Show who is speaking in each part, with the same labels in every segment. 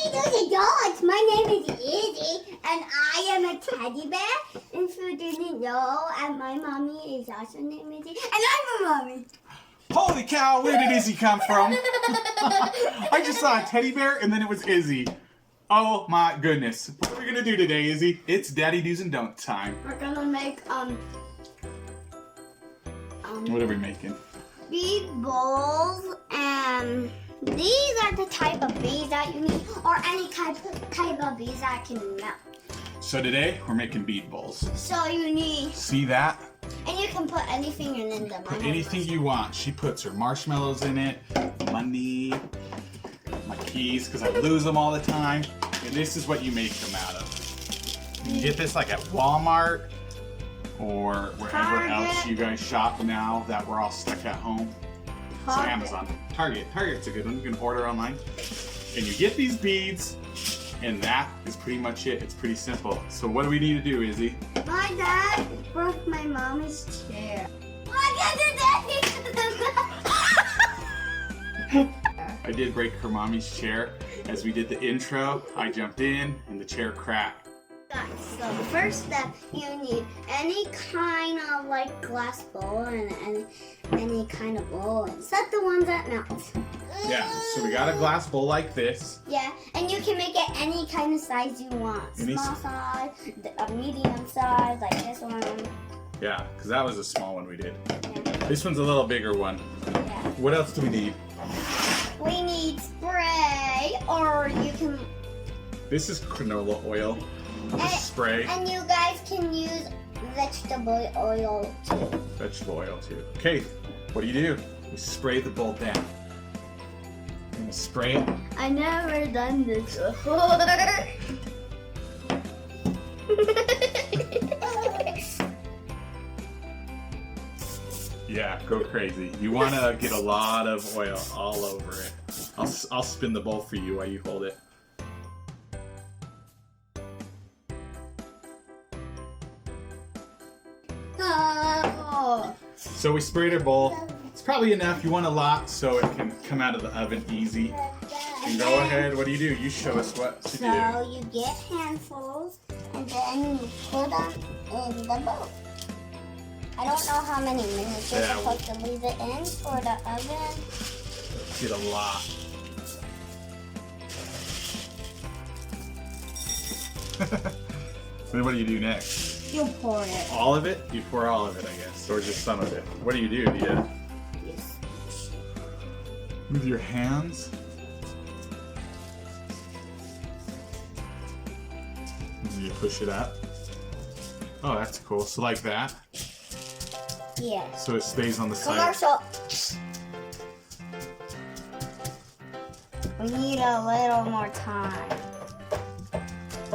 Speaker 1: Daddy dogs. My name is Izzy, and I am a teddy bear. And if you didn't know, and my mommy is also named Izzy, and I'm a mommy.
Speaker 2: Holy cow, where did Izzy come from? I just saw a teddy bear and then it was Izzy. Oh my goodness. What are we gonna do today, Izzy? It's Daddy Do's and Don't time.
Speaker 1: We're gonna make
Speaker 2: What are we making?
Speaker 1: bead bowls, and these are the type of beads that you need, or any type of beads that can melt.
Speaker 2: So today we're making bead bowls.
Speaker 1: So you need,
Speaker 2: See that?
Speaker 1: and you can put anything in them.
Speaker 2: Put anything you want. She puts her marshmallows in it, money, my keys, because I lose them all the time. And this is what you make them out of. You can get this like at Walmart or wherever else you guys shop now that we're all stuck at home. So Amazon. Target's a good one. You can order online. And you get these beads, and that is pretty much it. It's pretty simple. So what do we need to do, Izzy?
Speaker 1: My dad broke my mommy's chair.
Speaker 2: I did break her mommy's chair. As we did the intro, I jumped in and the chair cracked.
Speaker 1: Guys, so the first step, you need any kind of like glass bowl and any kind of bowl, except the ones that melt.
Speaker 2: Yeah, so we got a glass bowl like this.
Speaker 1: Yeah, and you can make it any kind of size you want. Small size, a medium size, like this one.
Speaker 2: Yeah, because that was a small one we did.
Speaker 1: Yeah.
Speaker 2: This one's a little bigger one.
Speaker 1: Yeah.
Speaker 2: What else do we need?
Speaker 1: We need spray, or you can...
Speaker 2: This is canola oil. This is spray.
Speaker 1: And you guys can use vegetable oil too.
Speaker 2: Vegetable oil too. Okay, what do? We spray the bowl down. We're gonna spray it.
Speaker 1: I never done this before.
Speaker 2: Yeah, go crazy. You want to get a lot of oil all over it. I'll spin the bowl for you while you hold it.
Speaker 1: Oh.
Speaker 2: So we sprayed our bowl. It's probably enough. You want a lot so it can come out of the oven easy. And go ahead. What do? You show us what to do.
Speaker 1: So you get handfuls and then you put them in the bowl. I don't know how many minutes you're supposed to leave it in for the oven.
Speaker 2: Get a lot. Then what do you do next?
Speaker 1: You pour it.
Speaker 2: All of it? You pour all of it, I guess, or just some of it. What do?
Speaker 1: Yes.
Speaker 2: With your hands? And you push it up. Oh, that's cool. So like that?
Speaker 1: Yeah.
Speaker 2: So it stays on the side.
Speaker 1: Commercial. We need a little more time.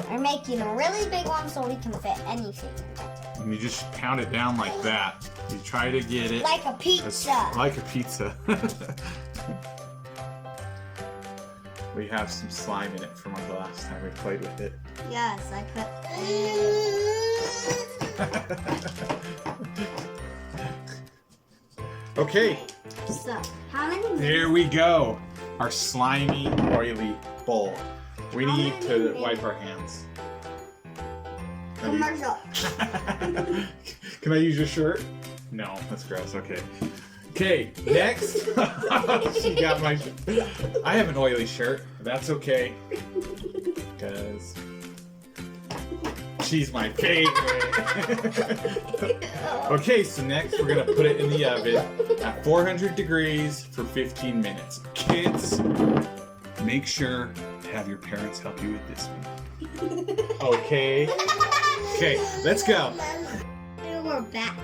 Speaker 1: We're making a really big one so we can fit anything in it.
Speaker 2: And you just pound it down like that. You try to get it
Speaker 1: like a pizza.
Speaker 2: Like a pizza. We have some slime in it from the last time we played with it.
Speaker 1: Yes, I put.
Speaker 2: Okay.
Speaker 1: So, how many minutes?
Speaker 2: Here we go. Our slimy, oily bowl. We need to wipe our hands.
Speaker 1: Commercial.
Speaker 2: Can I use your shirt? No, that's gross. Okay. Okay, next. She got my shirt. I have an oily shirt. That's okay. Because she's my favorite. Okay, so next we're going to put it in the oven at 400 degrees for 15 minutes. Kids, make sure to have your parents help you with this one. Okay? Okay, let's go.
Speaker 1: We're back.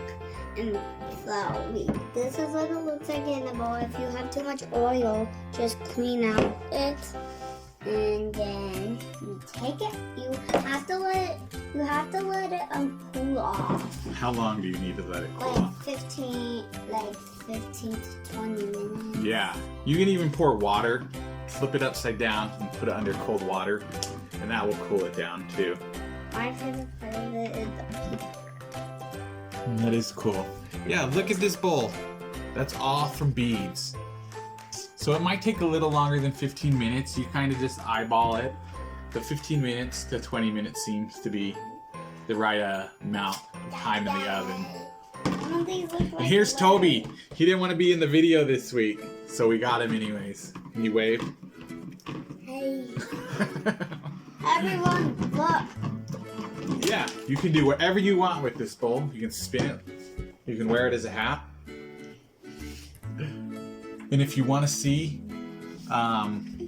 Speaker 1: And so, this is what it looks like in the bowl. If you have too much oil, just clean out it. And then you take it. You have to let it cool off.
Speaker 2: How long do you need to let it cool
Speaker 1: Like
Speaker 2: off?
Speaker 1: 15 to 20 minutes.
Speaker 2: Yeah. You can even pour water, flip it upside down, and put it under cold water, and that will cool it down too.
Speaker 1: My favorite part of it is the pizza.
Speaker 2: That is cool. Yeah, look at this bowl. That's all from beads. So it might take a little longer than 15 minutes. You kind of just eyeball it. But 15 minutes to 20 minutes seems to be the right amount of time in the oven. And here's Toby. He didn't want to be in the video this week, so we got him anyways. Can you wave?
Speaker 1: Hey. Everyone, look.
Speaker 2: Yeah, you can do whatever you want with this bowl. You can spin it. You can wear it as a hat. And if you want to see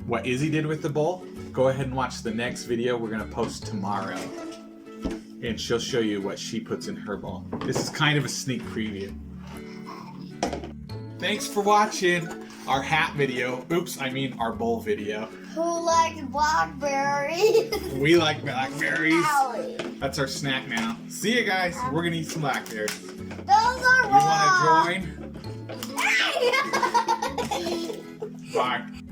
Speaker 2: what Izzy did with the bowl, go ahead and watch the next video we're going to post tomorrow. And she'll show you what she puts in her bowl. This is kind of a sneak preview. Thanks for watching our hat video. Oops, I mean our bowl video.
Speaker 1: Who likes blackberries?
Speaker 2: We like blackberries.
Speaker 1: Owie.
Speaker 2: That's our snack now. See you guys. We're going to eat some blackberries.
Speaker 1: Those are
Speaker 2: You want to join?
Speaker 1: join?
Speaker 2: Bye.